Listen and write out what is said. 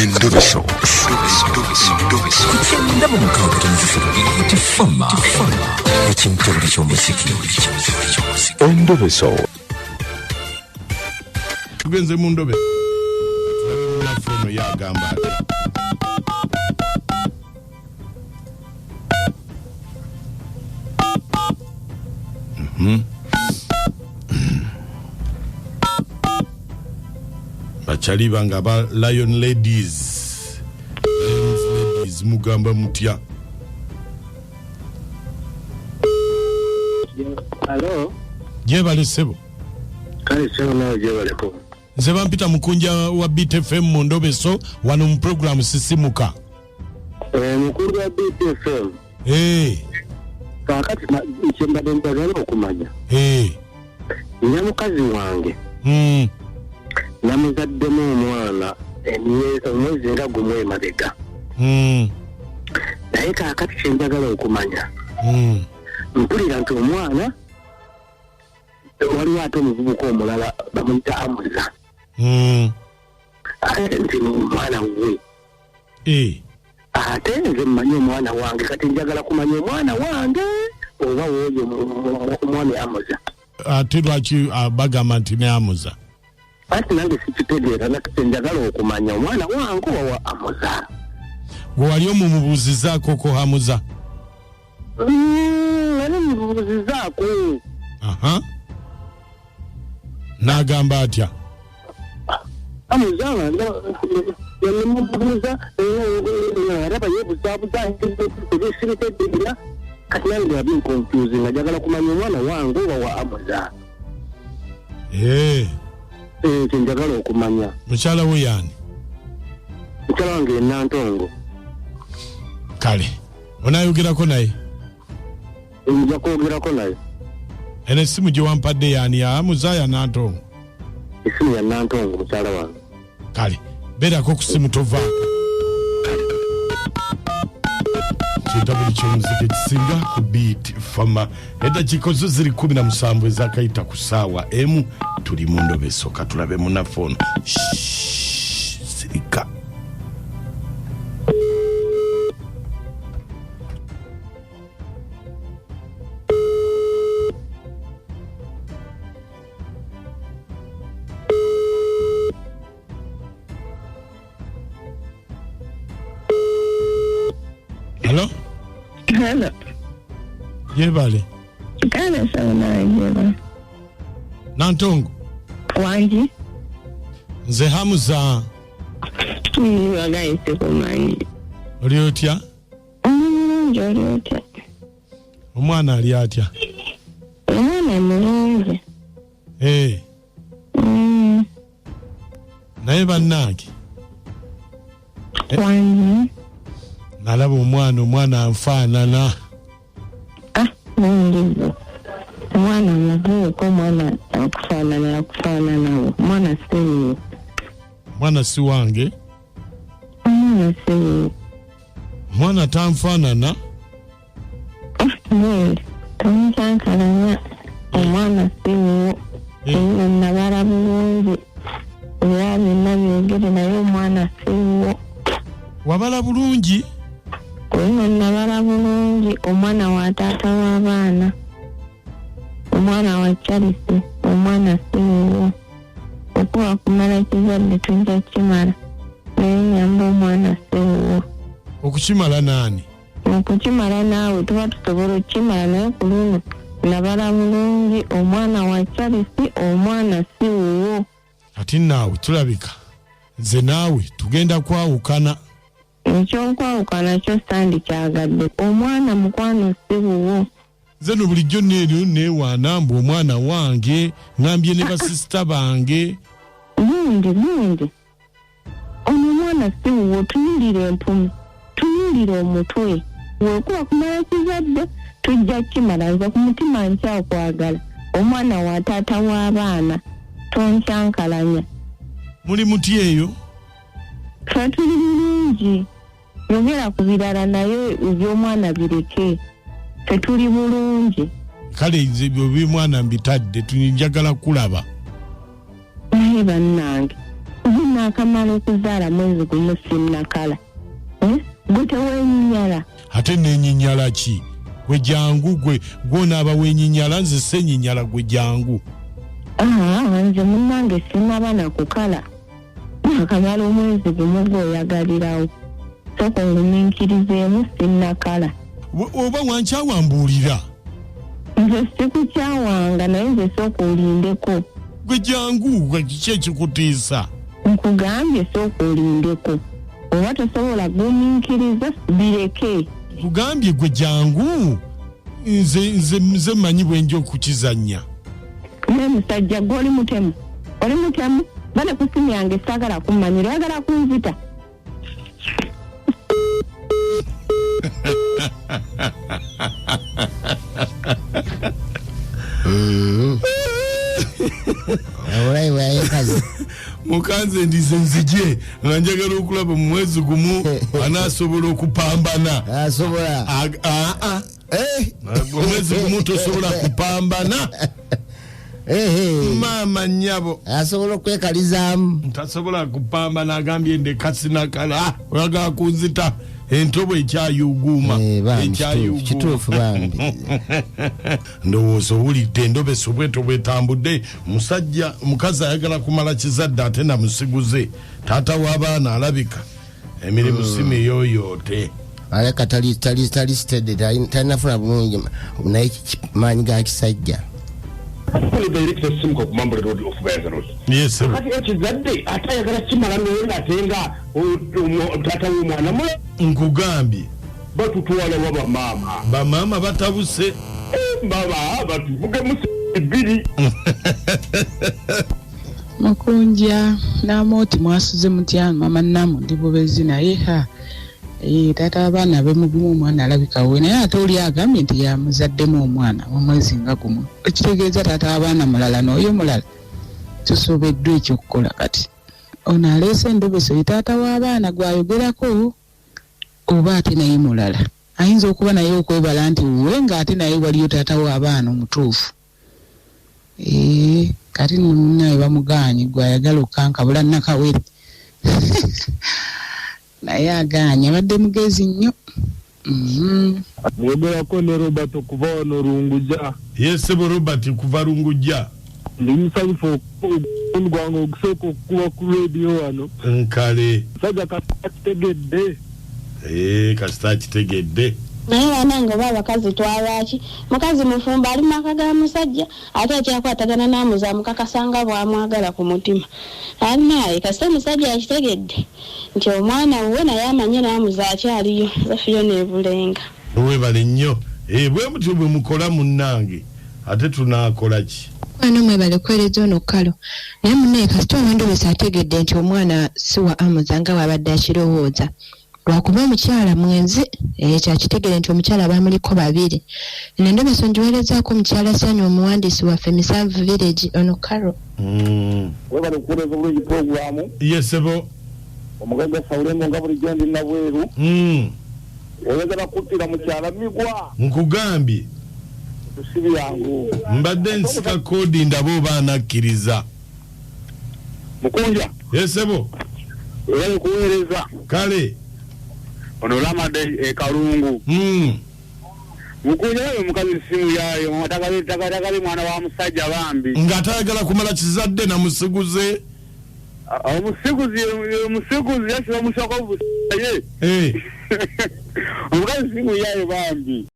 Endobeso. Kugenda mu mukaaga tifama ekintu buli ky'omuziki. Endobeso. Tugenze mu ndobe. Fono yagamba ati. Bachali banga ba Lion Ladies mugamba mutya. Hello. Jebale sebo. Kale sebo nawe jebale ko. Nze bampita Mukunja wa BTFM mu Endobeso wano mu program sisimuka. Mukuru wa BTFM. Kakati ichemba dentagala okumanya. Nyamukazi wange. Namuzaddemu omwana omwezi nga Gumu emabega. Naye kakati kyenjagala okumanya. Mpulira nti omwana waliwo ate omuvubuka omulala bamuyita Amuza. Nti omwana we. Ate nze mmanyi omwana wange kati njagala kumanya omwana wange oba woyo omwami Amuza. Ate lwaki bagamba nti ne Amuza? Ati nange sikitegeera nakati njagala okumanya omwana wange wa Amuza. Gwe wali omumubuuzizaako ko Amuza? Nali mubuuzizaako. N'agamba atya? Amuza yamubuuza araba yeebuzaabuza ebisiritegeera kati nange yabi confusing nga njagala kumanya omwana wange wa Amuza. Njagala okumanya. Mukyala we yani? Mukyala wange Nantongo. Kale onaayogerako naye? Nja kwogerako naye. Eno essimu gye wampadde yani ya Amuza ya Nantongo? Essimu ya Nantongo mukyala wange. Kale beerako ku ssimu tovaako. Kintabuli ky'omuziki kisinga ku beat fama. Eddakiika zo ziri 17 ezakayita ku ssaawa emu. Tuli mu Endobeso katulabe munafono. Sirika. Hello? Hello. Yebale. Kale sana yebale. Nantongo. Wangi. Nze Amuza. Wagaise kumanyi. Oli otya? Oli otya? Omwana ali atya? Omwana mulungi. Naye bannange. Wangi. Nalaba omwana anfaanana. Mungi. Omwana muvubuka omwana akufaanana omwana si. Mwana si wange? Omwana si. Mwana tanfaanana? Mwezi. Tomusankalanya. Omwana si wo. Nabala bulungi. Era byonna byogere naye omwana si wo. Wabala bulungi? Nabala bulungi omwana wa taata w'abaana. Omwana wa Charisi, omwana si wo. Okuba kumala Kizadde tujja kimala. Naye nyamba omwana si wo. Okukimala nani? Okukimala naawe tuba tusobola okukimala naye ku luno nabala bulungi omwana wa Charisi, omwana si wo. Ati naawe tulabika nze naawe tugenda kwawukana. Ekyokwawukana kyo sandi kyagadde. Omwana mukwano si wo. Zeno bulijjo neeryo neewaana mbu omwana wange ngambye ne basisita bange. Bundi. Ono omwana si wo, tunuulira empumu, tunuulira omutwe. Weekuba kumala Kizadde tujja kimala. Nze ku mutima nkyakwagala. Omwana wa taata w'abaana tonkyankalanya. Muli muti eyo? Ffe tuli bulungi. Yogera ku birala naye eby'omwana bireke. Ffe tuli bulungi. Kale nze by'omwana mbitadde njagala kulaba. Naye bannange Zina akamala okuzaala mwezi gumu sinnakala. Gwe tewenyinyala. Ate nenyinyala ki? Gwe jangu gwe gwonaaba wenyinyala nze senyinyala gwe jangu. Nze munnange sinnaba na kukala. Akamala omwezi gumu gw'oyagalirawo. Sooka ongumiikirizeemu sinnakala. Oba wankyawambuulira? Nze sikukyawanga naye nze sooka olindeko. Gwe jangu kiki ekikutiisa? Nkugambye sooka olindeko. Oba tosobola gumiikiriza bireke. Nkugambye gwe jangu nze mmanyi bwenja okukizannya. Ne musajja gwe oli mutemu. Oli mutemu? Bale ku simu yange saagala kummanyira oyagala kunzita. Mukanze ndize nzije nga njagala okulaba mu mwezi gumu anaasobola okupambana. Asobola. Mwezi gumu tosobola kupambana. Mama nnyabo asobola okwekalizaamu. Ntasobola kupambana agambye ndeka sinakala. Oyagala kunzita. Entobo ekyayuguuma. Kituufu bambi. Ndowooza owulidde Endobeso bweto bwetambudde mukazi ayagala kumala Kizadde ate namusiguze. Taata w'abaana alabika emirimu si miyooyoote. Aleka talisitedde talinafuna bulungi naye maanyi ga kisajja. Kuli director simko kumambule road of Bwenzi road. Yes sir. Kati Kizadde atayagala kimala nenda atenga tata w'omwana mwe. Nkugambye batutwala waba mama. Bamama batabuse. Baba batuvuge musibiri. Mukunja namoti mwasuze mutya mama namu ndibobezi naye ha. Tata abaana bemugumu omwana alabika we naye ate oli agambye nti yamuzaddemu omwana omwezi nga gumu. Ekitegeeza tata abaana mulala n'oyo mulala. Tusobeddwa ekyokukola kati. Ono aleese Endobeso taata w'abaana gwayogerako oba ate naye mulala. Ayinza okuba naye okwebala nti we ng'ate naye waliyo taata w'abaana omutuufu. Kati naye bamuganye gwayagala okankabula Nakawere. Naye aganye abadde mugezi nnyo. Mwogerako ne Robert okuva wano Rungujja. Yes Robert kuva Rungujja. Ndi musanyufu okundi gwange ogusooka okukuba ku radio wano. Nkale. Musajja kasitegedde. Kasita kitegedde. Naye banange oba abakazi twalwaki mukazi mufumba ali maka ga musajja ate ekyakwatagana n'amuza mukakasanga bwamwagala ku mutima. Naye kasita musajja yakitegedde nti omwana we naye amanye n'amuza akyaliyo zafiyo n'ebulenga. Webale nnyo. Bwe mutyo bwe mukola munnange ate tunaakola ki? Ano mwebale kwerezo ono kalo. Naye munne kasita Endobeso ategedde nti omwana si wa amuza nga wabadde akirowooza. Lwakuba omukyala Bwenzi kyakitegere nti omukyala bamuliko babiri. Endobeso njiweerezaako omukyala Ssanyu omuwandiisi waffe Misanvu Village ono Karo. Webale okuweereza obulungi programu. Yes bo. Omugagga Saulengo nga bulijjo ndi Nabweru. Oyagala kuttira mukyala migwa. Nkugambye. Tusibi yangu. Mbadde nsika kodi ndabo baanakkiriza. Mukunja. Yes bo. Oyagala kuweereza. Kale. Ono Lamade Kalungu. Mukunja we mukazi simu yayo matagali mwana wa musajja bambi. Ngatayagala kumala Kizadde na musiguze. Omusiguzi yasiba mushaka obusaye. Omukazi simu yayo bambi.